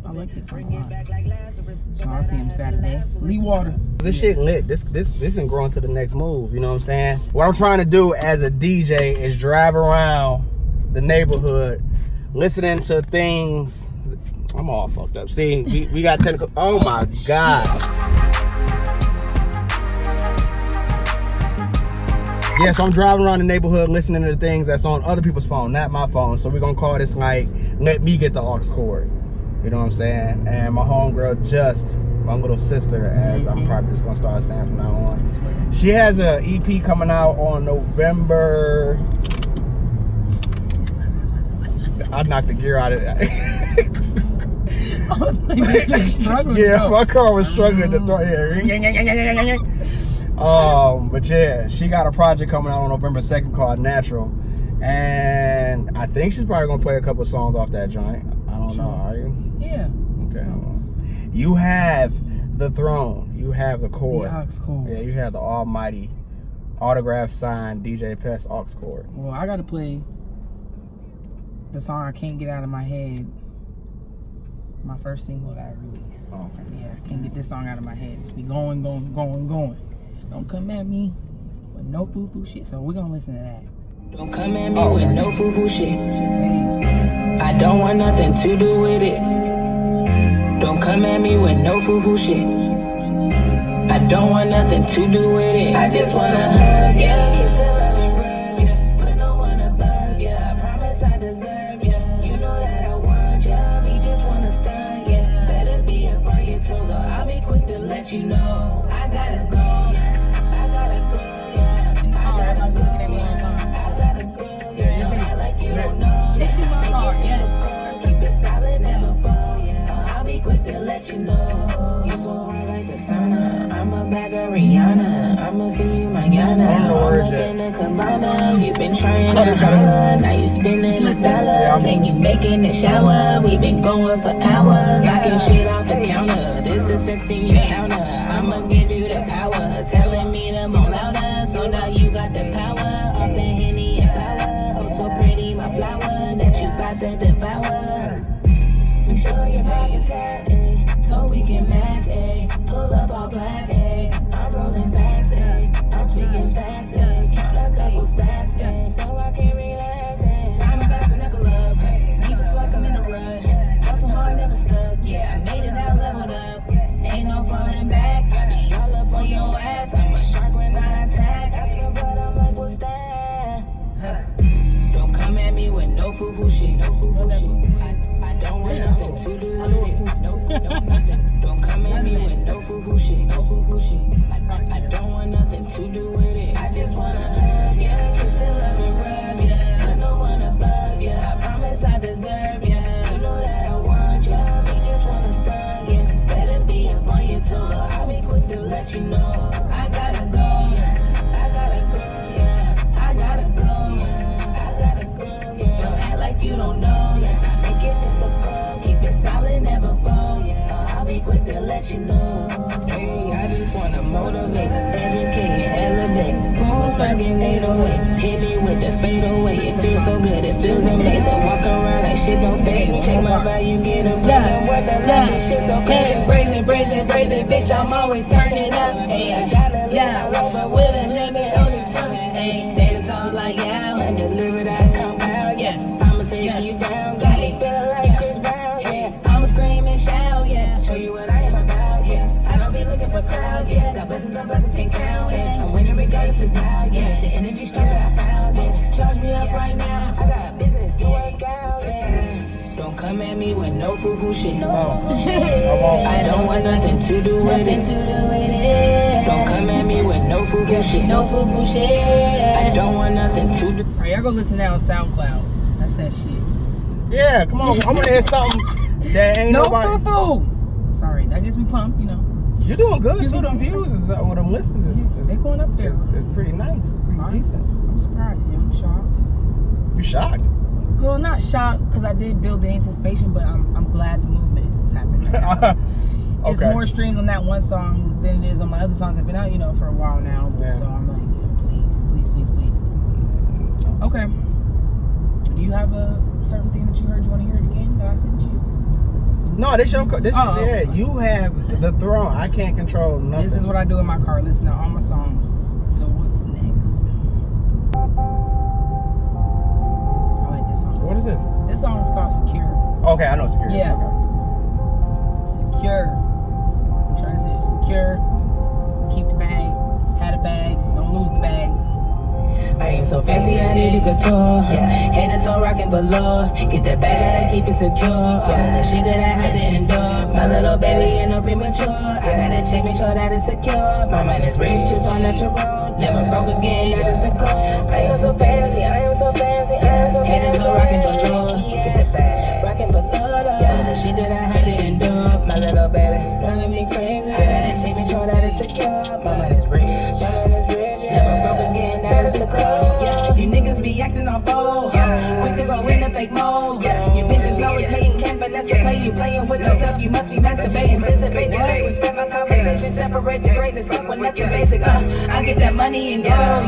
I like this song a lot. So I'll see him Saturday. Lee Waters. This shit lit. This isn't growing to the next move. You know what I'm saying? What I'm trying to do as a DJ is drive around the neighborhood, listening to things. I'm all fucked up. See, we got technical. Oh my God. Yeah, so I'm driving around the neighborhood listening to the things that's on other people's phone, not my phone. So we're gonna call this like, let me get the aux cord. You know what I'm saying? And my homegirl, Just, my little sister, as I'm probably just gonna start saying from now on. She has an EP coming out on November. I knocked the gear out of that. I was like, struggling. Yeah, my car was struggling to throw here. But yeah, she got a project coming out on November 2nd called Natural, and I think she's probably gonna play a couple songs off that joint. I don't know. Are you? Yeah. Okay. You have the throne. You have the cord. The aux cord. Yeah, you have the almighty autograph signed DJ Pest aux cord. Well, I gotta play the song I can't get out of my head. My first single that I released. Oh. Yeah, I can't get this song out of my head. Just be going. Don't come at me with no foo-foo shit. So we're gonna listen to that. Don't come at me with no foo-foo shit. I don't want nothing to do with it. Don't come at me with no foo-foo shit. I don't want nothing to do with it. I just wanna hug ya, kiss and love and rub ya. Put no one above ya. I promise I deserve ya. You know that I want ya. Me just wanna stun ya. Better be up on your toes or I'll be quick to let you know. I gotta go. I'ma see you mañana. All up in the cabana. You been trying to holler. Now you spending the dollars and you making the shower. We been going for hours, knocking shit off the counter. This is sexy encounter. I'ma give you the power, telling me to more louder. So now you got the power of the Henny and power. Oh, so pretty, my flower that you bout to devour. Make sure your pockets fat, so we can match, pull up all black, I'm rolling backs, I'm speaking facts, count a couple stacks, so I can relax, time about to knuckle up, deep as fuck, I'm in a rut, hustle hard, never stuck, yeah, I made it out, leveled up, ain't no falling back, I be all up on your ass, I'm a shark when I attack, I smell good, I'm like, what's that? Don't come at me with no foo-foo shit, no foo-foo shit, I don't want nothing to do with it, no, nothing, don't come at me with no foo-foo shit, no foo-foo shit. I don't want nothing to do with it. I just wanna hug ya, kiss and love and rub ya. Put no one above ya. I promise I deserve ya. You know that I want ya. Me just wanna stun ya. Better be up on your toes, or I'll be quick to let you know. I gotta go, I gotta go, yeah. I gotta go, I gotta go, yeah. Don't act like you don't know. Let's not make it difficult. Keep it solid, never fold. I'll be quick to let you know. Hey, I just wanna motivate, educate, elevate, move fucking 808, hit me with the fadeaway, it feels so good, it feels amazing, walk around like shit don't phase me, check my value, get a present, worth a lot, this shit so crazy, brazen, bitch, I'm always turning up, hey, I gotta let I rover with a limit on these funds, hey, stay the talk like yeah, and deliver that compound, yeah, I'ma take you down, got me feeling like Chris Brown, yeah, I'ma scream and shout, yeah, show you what I am about, yeah, I don't be looking for cloud, yeah, got blessings on blessings, can't count, yeah, I'm winning regardless of doubt, yeah, the energy stronger, I found it, charge me up right now, I got business to work out, yeah, don't come at me with no foo-foo shit, no foo-foo shit, I don't want nothing to do with it, don't come at me with no foo-foo shit, no foo-foo shit, I don't want nothing to do. Alright, y'all go listen now on SoundCloud, that's that shit. Yeah, come on, I'm gonna hear something that ain't no nobody. foo-foo! Sorry, that gets me pumped, you know. You're doing good too. Them views is that, or them listens is they going up there. It's pretty nice, pretty decent. I'm surprised, yeah. I'm shocked. You shocked? Well, not shocked because I did build the anticipation, but I'm glad the movement is happening. Right it's more streams on that one song than it is on my other songs. I've been out, you know, for a while now. Yeah. So I'm like, you know, please. Okay. Do you have a certain thing that you heard you want to hear it again that I sent you? No, this your this yeah, you have the throne. I can't control nothing. This is what I do in my car. Listen to all my songs. So what's next? I like this song. What is this? This song is called Secure. Okay, I know Secure. Yeah. Okay. Secure. I'm trying to say it. Secure. Keep the bag. Had a bag. Don't lose the bag. I ain't so fancy, I need a guitar. Head to toe, rockin' below. Get that bag, gotta keep it secure. All of the shit that I had to endure. My little baby ain't no premature. I gotta check, make sure that it's secure. My mind is rich, it's all natural. Never broke again, that is the goal. I am so fancy, I am so fancy, I am so fancy. Head to toe, rockin' below. Get that bag, rockin' below. All of the shit that I had to endure. My little baby, driving me crazy. I gotta check, make sure that it's secure. My mind is rich, my mind is rich. Never broke again, that is the goal. You niggas be acting on bold, quick to go in the fake mode, you bitches always hating, can't finesse the play, you playing with yourself, you must be masturbating, anticipate the fake, respect my conversation, separate the greatness, fuck with nothing basic, I get that money and go,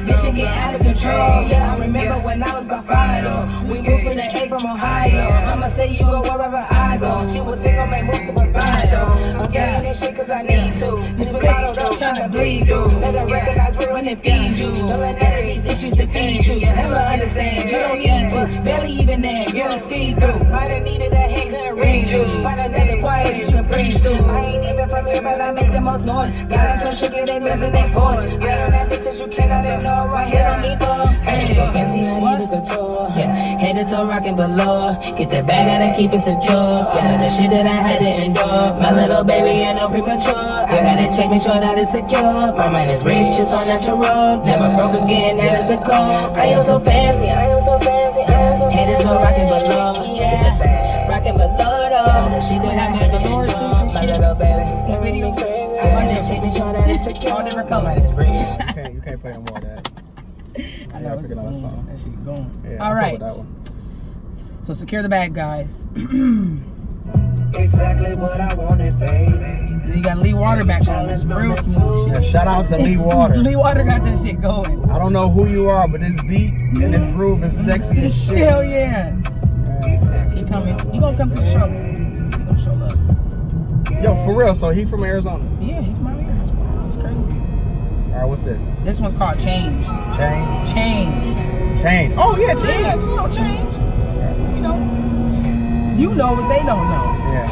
this shit get out of control, I remember when I was about 5, though, we moved to the A from Ohio, I'ma say you go wherever I go, she was single, make moves to provide, though, I'm saying this shit cause I need to, this bravado though, tryna bleed through, better recognize real when it feeds you, don't let none of these issues defeat you, never understand, you don't need to, barely even there, you're a see-through, might have needed a hand, couldn't reach you, find another quiet you can preach to, I ain't even from here, but I make the most noise, got them so sugar they listen their voice, I am that bitch that you cannot ignore, right here on me for, hey, so fancy I need a guitar, head to toe rockin' below, get that bag, gotta keep it secure, the shit that I had to endure, my little baby ain't no premature, I gotta check, make sure that it's secure, my mind is rich, it's all natural, never broke again, that is the goal, I am so fancy, I am so fancy, I am so fancy, headed to rockin' below, rockin' below, though, she didn't have me velour suits and shit, my little baby, the video crazy, I want to check, make sure that it's secure, all never come out, it's rich. You can't play no more of that. I know it's going, song. That shit going. Yeah, all right, so secure the bag, guys. Exactly what I wanted, babe. You got Lee Water back on this real smooth shit. Shout out to Lee Water. Lee Water got this shit going. I don't know who you are, but this beat and this groove is sexy as shit. Hell yeah. He coming. He gonna come to the show. He gonna show up. Yo, for real. So he from Arizona? Yeah, he from out here. It's crazy. All right, what's this? This one's called Change. Change. Change. Change. Oh yeah, change. Yeah, you know, change. You know. You know what they don't know. Yeah.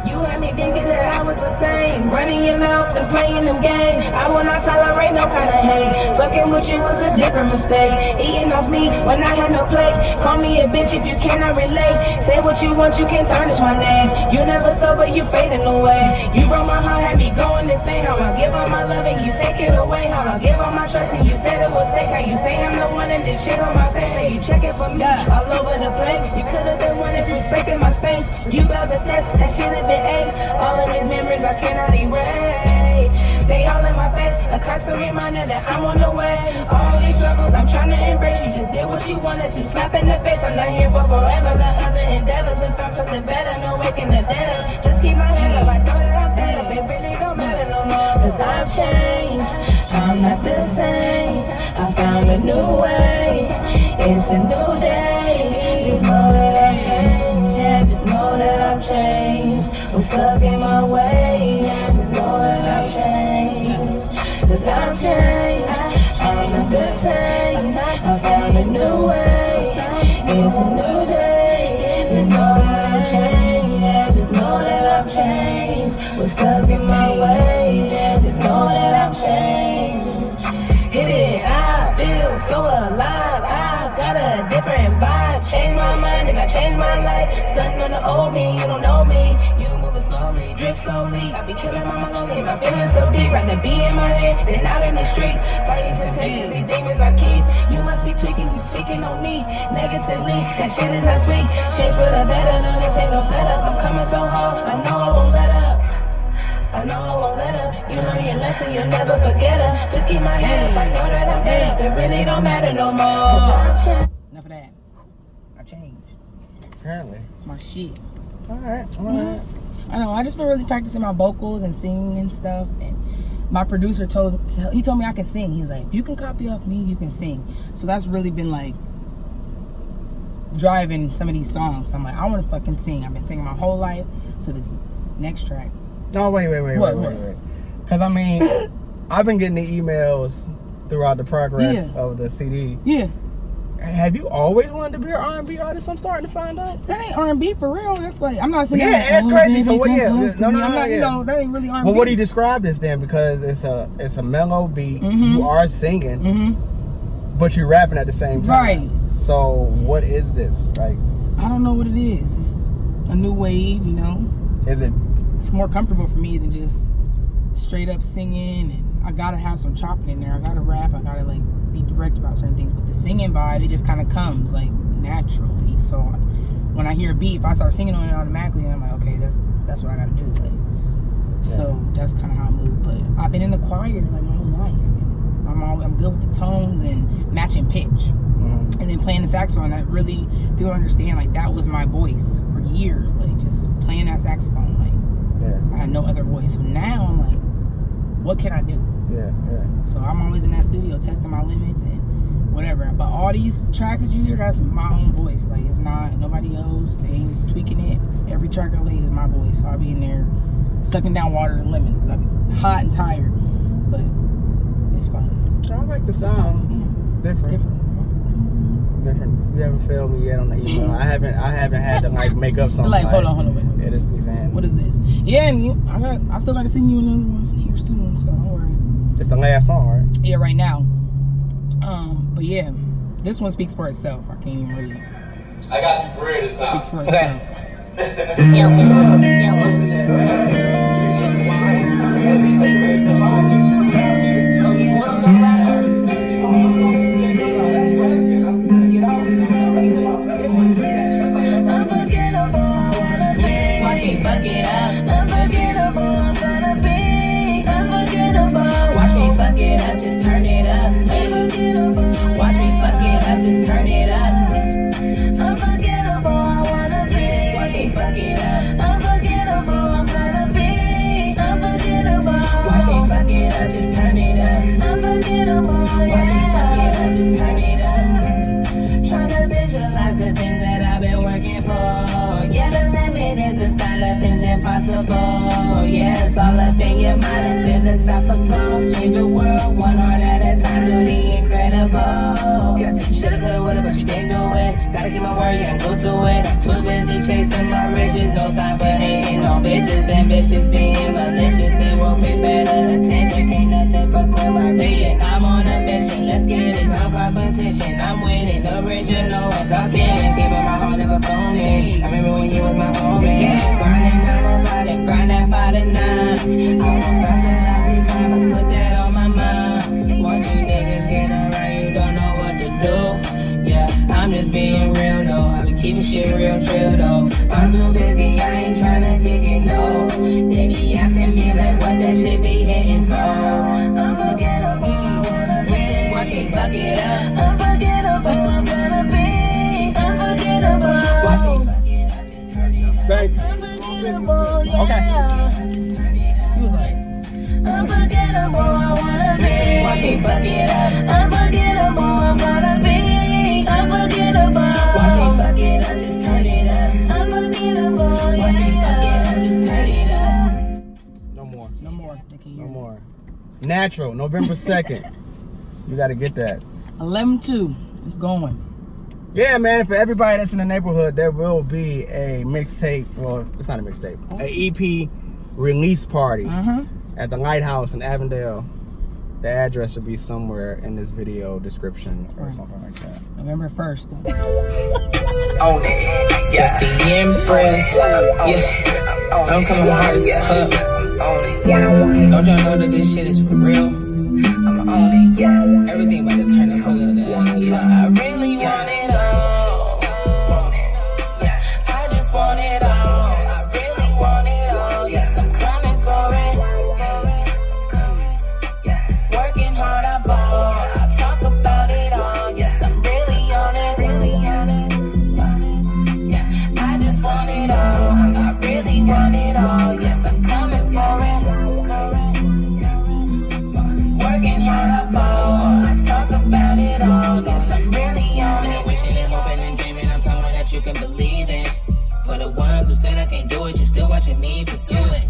You had me thinking that I was the same, running your mouth and playing them games. I will not tolerate no kind of hate. Fucking with you was a different mistake. Eating off me when I had no plate. Call me a bitch if you cannot relate. Say what you want, you can't tarnish my name. You never sober, you fading away. You broke my heart, had me going insane. How I give all my love and you take it away. How I give all my trust and you said it was fake. How you say I'm the one and this shit on my face. Say you check it for me all over the place. You could have been one if you respected my space. You failed the test, that shit have been ace. All of these memories I cannot erase. They all in my face, a constant reminder that I'm on the way. All these struggles I'm trying to embrace. You just did what you wanted to, slap in the face. I'm not here for forever, the other endeavors and found something better. No waking the dead up, just keep my head up. I know that I'm dead up, it really don't matter no more. Cause I've changed, I'm not the same. I found a new way, it's a new day. Just know that I've changed, yeah, just know that I've changed. I'm stuck in my way, yeah, just know that I've changed. Cause I've changed, I'm not the same. I found a new way, it's a new day. Just know that I've changed, yeah, just know that I've changed. We're stuck in my way, yeah, just know that I've changed. Hit it, I feel so alive. I got a different vibe. Changed my mind and I changed my life. Stunning on the old me, you don't know me. You moving slowly, drip slowly. I be chilling on my lonely, my feelings so deep. Rather be in my head than out in the streets. Fighting temptations, these demons I keep. You must be tweaking, you speaking on me negatively. That shit is not sweet. Change for the better, no, this ain't no setup. I'm coming so hard, I know I won't let up. I know I won't let up. You learn your lesson, you'll never forget her. Just keep my head up, I know that I'm head up. It really don't matter no more. Enough of that. I changed. Apparently. It's my shit. Alright. I know, I just been really practicing my vocals and singing and stuff. And my producer told me I can sing. He was like, if you can copy off me, you can sing. So that's really been like driving some of these songs. So I'm like, I want to fucking sing. I've been singing my whole life. So this next track. No, wait. Because I mean, I've been getting the emails throughout the progress of the CD. Yeah. Have you always wanted to be an R&B artist? I'm starting to find out. That ain't R&B for real. That's like, I'm not saying that. Yeah, that's crazy. So what? Yeah, no, you know, that ain't really R&B. Well, what do you describe this then? Because it's a mellow beat. You are singing, but you're rapping at the same time. Right. So what is this? Like, I don't know what it is. It's a new wave, you know. Is it? It's more comfortable for me than just straight up singing, and I gotta have some chopping in there. I gotta rap. I gotta like be direct about certain things. But the singing vibe, it just kind of comes like naturally. So when I hear a beat, if I start singing on it automatically, I'm like, okay, that's what I gotta do. Like, so that's kind of how I move. But I've been in the choir like my whole life, and I'm good with the tones and matching pitch. And then playing the saxophone, that really people understand. Like that was my voice for years. Like just playing that saxophone. Like I had no other voice. So now I'm like, what can I do? So I'm always in that studio testing my limits and whatever. But all these tracks that you hear, that's my own voice. Like it's not nobody else. They ain't tweaking it. Every track I laid is my voice. So I'll be in there sucking down waters and lemons because I'm hot and tired. But it's fun. I like the sound. Different. You haven't failed me yet on the email. I haven't had to like make up something. Like hold on, wait. Yeah, this piece of hand. What is this? Yeah, and I still got to send you another one here soon, so don't worry. It's the last song, right? Yeah, right now. But yeah, this one speaks for itself. I can't even really. I got you for real this time. Speaks for itself. Just turn it up. Watch me fuck it up, just turn it up. Unforgettable, I wanna be. Watch me fuck it up. Unforgettable, I'm gonna be. Unforgettable. Watch me fuck it up, just turn it up. Unforgettable, watch me fuck it up, just turn it up. Tryna visualize the things that I've been working for. Yeah, the limit is the style of things impossible. Yeah, it's all up in your mind and philosophical. Change the world one heart at a time, do the incredible. Yeah, shoulda, coulda, woulda, but you didn't do it. Gotta keep my word, yeah, I'm good to it. I'm too busy chasing my riches, no time for hating on bitches. Them bitches being malicious, they won't pay better attention. Can't nothing fuck with my vision. I'm on a mission, let's get it, no competition. I'm winning, original and authentic. Giving my heart, never phony. I remember when you was my homie. Grinding all about it, grind that 5 to 9. I won't stop till I see commas, put that on my mind. Once you niggas get around, you don't know what to do. Yeah, I'm just being real though. I been keeping shit real trill though. I'm too busy, I ain't tryna kick it, no. They be asking me like what that shit be hitting for. Unforgettable, I wanna be. Watch me fuck it up. Unforgettable, I'm gonna be. Unforgettable. Watch me fuck it up, just turn it up. Thank you. Unforgettable, yeah. Okay. Just turn it up. He was like, unforgettable, I wanna be. Watch me fuck it up. Unforgettable, I'm gonna be. Unforgettable. Watch me fuck it up, just turn it up. Unforgettable, yeah. Watch me fuck it up, just turn it up. No more. no more. They can hear No it. more. Natural, November 2nd. You gotta get that. 11-2. It's going. Yeah, man, for everybody that's in the neighborhood, there will be a mixtape. Well, it's not a mixtape. An EP release party at the Lighthouse in Avondale. The address will be somewhere in this video description or something like that. November 1st. On it. Just the Empress. Yeah. I'm coming hard as fuck. Don't y'all know that this shit is for real? I'm on it. Yeah. Everything about to turn the fuck up. Yeah. I really want it all. Yeah. I just want it all. I really want it all. Yes, I'm coming for it. Working hard, I ball. I talk about it all. Yes, I'm really on it. Really on it. Yeah. I just want it all. I really want it all. Yes, I'm coming for it. Working hard, I ball. I talk about believing. For the ones who said I can't do it, you still watching me pursue it.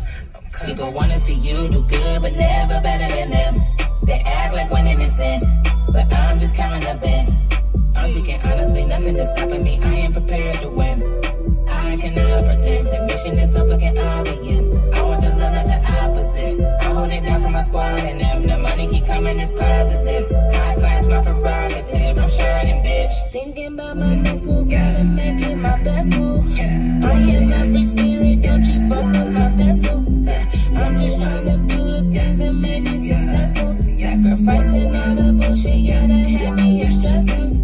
People wanna see you do good, but never better than them. They act like winning is sin, but I'm just counting the bins. I'm speaking honestly, nothing is stopping me. I am prepared to win. I cannot pretend the mission is so fucking obvious. I want the love, not the opposite. I hold it down for my squad and them. The money keep coming, it's positive. High class, my prerogative. I'm shining, bitch. Thinking about my next move, gotta make it my best move. I am a free spirit, don't you fuck with my vessel. I'm just trying to do the things that made me successful. Sacrificing all the bullshit, yeah, that had me here stressing.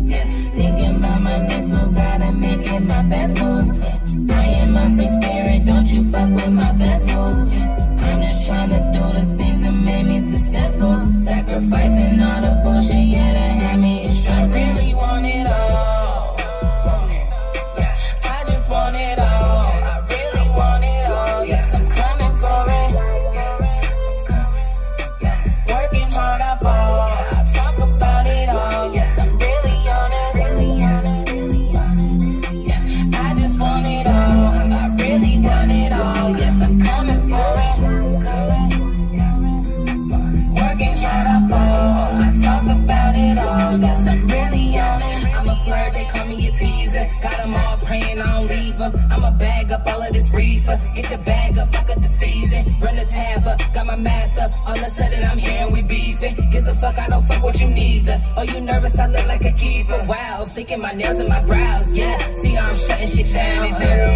Thinking about my next move, gotta make it my best move. I am a free spirit, don't you fuck with my vessel. I'm just trying to do the things that made me successful. Sacrificing all the bullshit, yeah, that had me here stressing. I really want it all. I just want it all. I really want it all. Yes, I'm coming for it. Working hard, I ball. I talk about it all. Yes, I'm really on it. I just want it all. I really want it all. Yes, I'm coming for it. Working hard, I ball. I talk about it all. Yes, I'm really on it. I'm a flirt, they call me a teaser. Got them all praying I don't leave them. I'ma bag up all of this reefer. Get the bag up, fuck up the season. Run the tab up, got my math up. All of a sudden I'm here and we beefing. Gives a fuck, I don't fuck with you neither. Oh, you nervous? I look like a keeper. Wow, flicking my nails and my brows, yeah. See how I'm shutting shit down.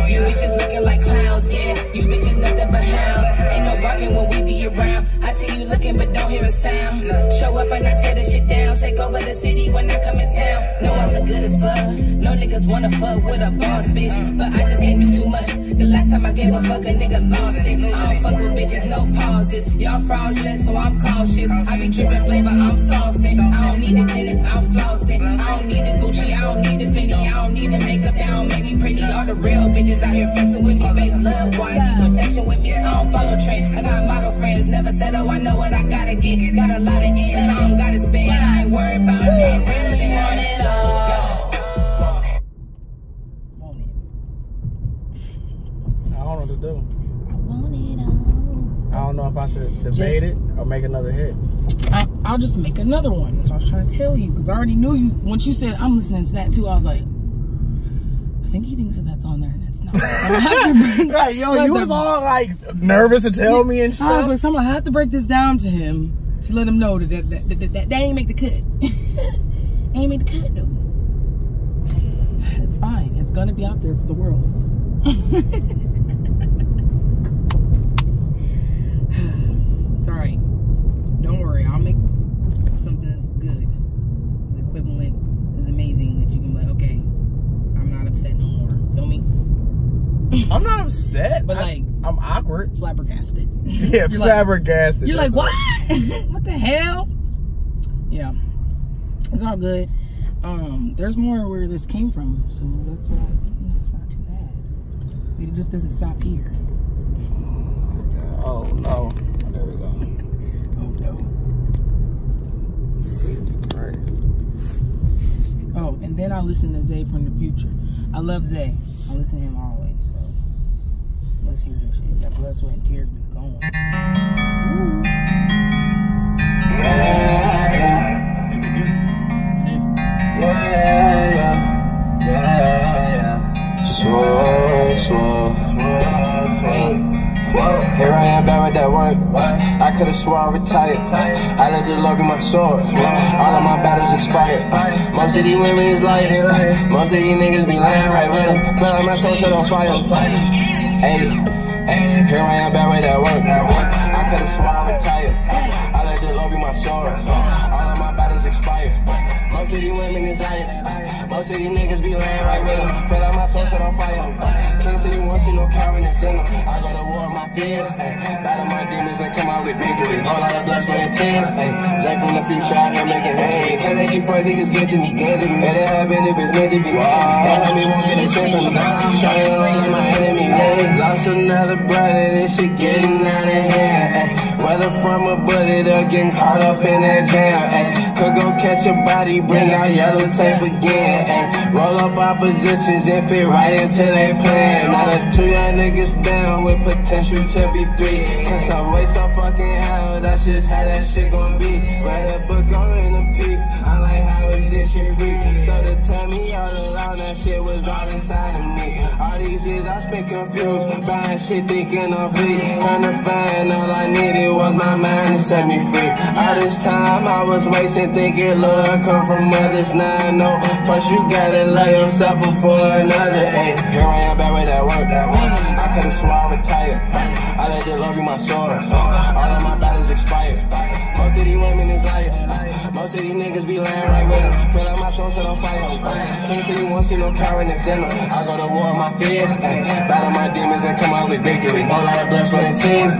You bitches looking like clowns, yeah. You bitches nothing but hounds. Ain't no barking when we be around. I see you looking but don't hear a sound. Show up and I tear the shit down. Take over the city when I come in town. Know I look good as fuck. No niggas wanna fuck with a boss bitch, but I just can't do too much. The last time I gave a fuck, a nigga lost it. I don't fuck with bitches, no pauses. Y'all fraudulent, so I'm cautious. I be dripping flavor, I'm saucing. I don't need the dentist, I'm flossing. I don't need the Gucci, I don't need the Fendi, I don't need the makeup, that don't make me pretty. All the real bitches out here flexing with me, fake love, why keep protection with me? I don't follow trends, I got model friends. Never said, oh, I know what I gotta get. Got a lot of ends, I don't gotta spend. I ain't worried about it, really want it all. I don't know what to do. I want it all. I don't know if I should debate it or make another hit. I'll just make another one. That's what I was trying to tell you, because I already knew you. Once you said I'm listening to that too, I was like, I think he thinks that that's on there and it's not. Right, yo, you was all like nervous to tell me and stuff. I was like, so I'm gonna have to break this down to him to let him know that ain't make the cut. Ain't make the cut though. It's fine. It's gonna be out there for the world. It's alright. Don't worry, I'll make something that's good, as equivalent, as amazing that you can be like, okay, I'm not upset no more. Feel me? I'm not upset, but like I'm awkward. Flabbergasted. Yeah, you're flabbergasted. Like, you're like, what? What the hell? Yeah. It's all good. There's more where this came from, so that's why, you know, it's not too bad. It just doesn't stop here. Oh no. There we go. Oh no. Jesus Christ. Oh, and then I listen to Zay from the future. I love Zay. I listen to him always, so let's hear this shit. That blood, sweat, and tears be going. Ooh. Here I am back with that work. I could've swore I retired. I let the Lord be my sword. All of my battles expired. Most of these women is lying. Most of these niggas be lying right with them. Feel like my soul set on fire. Hey, here I am back with that work. I could've swore I retired. I let the Lord be my sword. All of my battles expired. Most of these women is lying. Most of these niggas be lying right with them. Feel like my soul set on fire. Can't see you won't see no cowardice in them. I go to war with my fears. Battle my demons and come out with victory. All out of blood, sweat, and tears. Zay from the future out here making hay. Can't let these fuck niggas get to me, get to me. Let it happen if it's meant to be. That homie won't get a shit from me. Trying to run like my enemies. Lost another brother, this shit getting out of hand. Whether from a bullet or getting caught up in that jam. Could go catch a body, bring out yellow tape again. Ay, roll up oppositions and fit right into their plan. Now that's 2 young niggas down with potential to be 3. Cause I wait so fucking hell, that's just how that shit gon' be. Write a book or in a piece, I like how is this shit free. So to tell me all along that shit was all inside of me. All these years I spent confused, buying shit thinking I'm free. Trying to find all I needed was my mind to set me free. All this time I was wasting thinking love come from others. Now I know first you gotta love yourself before another. Ay, here I am back with that work. I could've swore I retired. I let the love be my sword. All of my battles expired. Most of these women is liars. Most of these niggas be lying right with them. Feel like my soul set on fire. Can't see you won't see no cowardice in them. I go to war with my fears. Battle my demons and come out with victory. Whole lot of blood, sweat, and tears.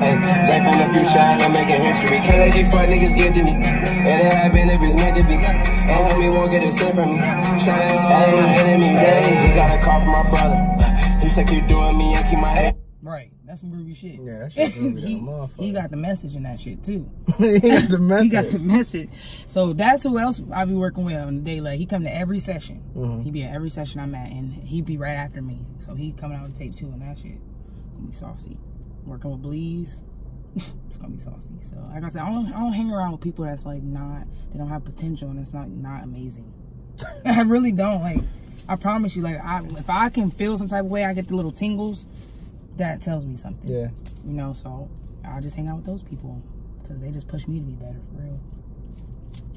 Say from the future, I ain't making history. Can't let these fuck niggas get to me. It'll happen if it's meant to be. And homie won't get it sent from me. Shine all my enemies. Just got a call from my brother. He said keep doing me and keep my head. Right, that's some groovy shit. Yeah, that shit groovy. he got the message in that shit too. He got the message. He got the message. So that's who else I be working with on the day. Like he come to every session. He be at every session I'm at, and he be right after me. So he coming out with tape too, and that shit gonna be saucy. Working with Bleeze, it's gonna be saucy. So like I said, I don't hang around with people that's like they don't have potential and it's not amazing. I really don't. Like I promise you, like if I can feel some type of way, I get the little tingles. That tells me something. Yeah. You know, so I just hang out with those people because they just push me to be better for real.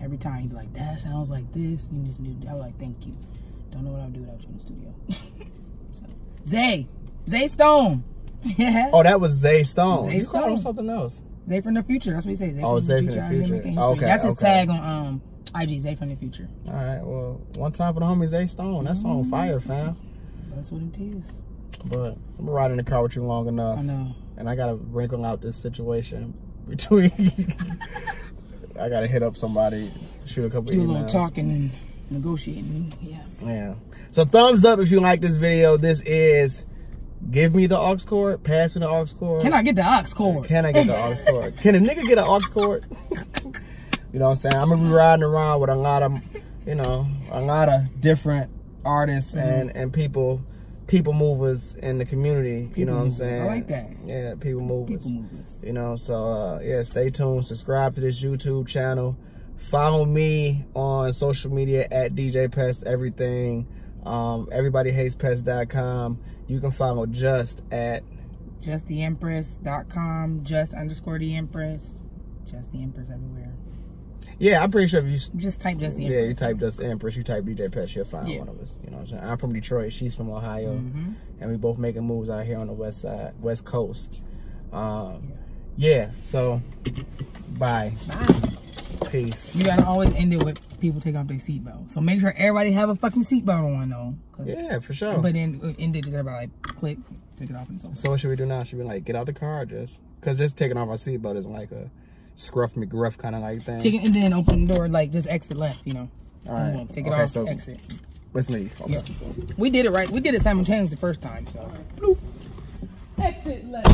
Every time you be like, that sounds like this. You just knew. I was like, thank you. Don't know what I would do without you in the studio. So, Zay Stone. Yeah. Oh, that was Zay Stone. Zay Stone. Called him something else. Zay from the future. That's what he says. Zay Zay from the future. Okay. That's his tag on IG. Zay from the future. All right. Well, one time for the homie Zay Stone. That's on fire, fam. That's what it is. But I'm riding in the car with you long enough. I know. And I gotta wrinkle out this situation between. I gotta hit up somebody, shoot a couple emails. Do a little talking and negotiating. Yeah. Yeah. So thumbs up if you like this video. This is give me the aux cord, pass me the aux cord. Can I get the aux cord? Can I get the aux cord? Can a nigga get an aux cord? You know what I'm saying? I'm gonna be riding around with a lot of, a lot of different artists and people movers in the community, you know what I'm saying? I like that. Yeah, people movers. People movers. You know, so yeah, stay tuned. Subscribe to this YouTube channel. Follow me on social media at DJ Pest everything. Everybodyhatespest.com. You can follow Just at JustTheEmpress.com. Just_the Empress. Just the Empress everywhere. Yeah, I'm pretty sure if you just type Just the Empress. Yeah, you type Just the Empress, you type DJ Pest, you'll find one of us. You know what I'm saying? I'm from Detroit, she's from Ohio, and we both making moves out here on the west coast. Yeah, so bye. Peace. You gotta always end it with people take off their seatbelt. So make sure everybody have a fucking seatbelt on though. Yeah, for sure. But then end it just everybody like click, take it off and so. So what should we do now? Should we like get out the car or just? Cause just taking off our seatbelt is like a Scruff McGruff kind of like thing. Take it and then open the door, like just exit left, you know. All right. Take it off, so exit. Let's leave. Okay. Yep. We did it right. We did it simultaneously the first time, so. Bloop. Exit left.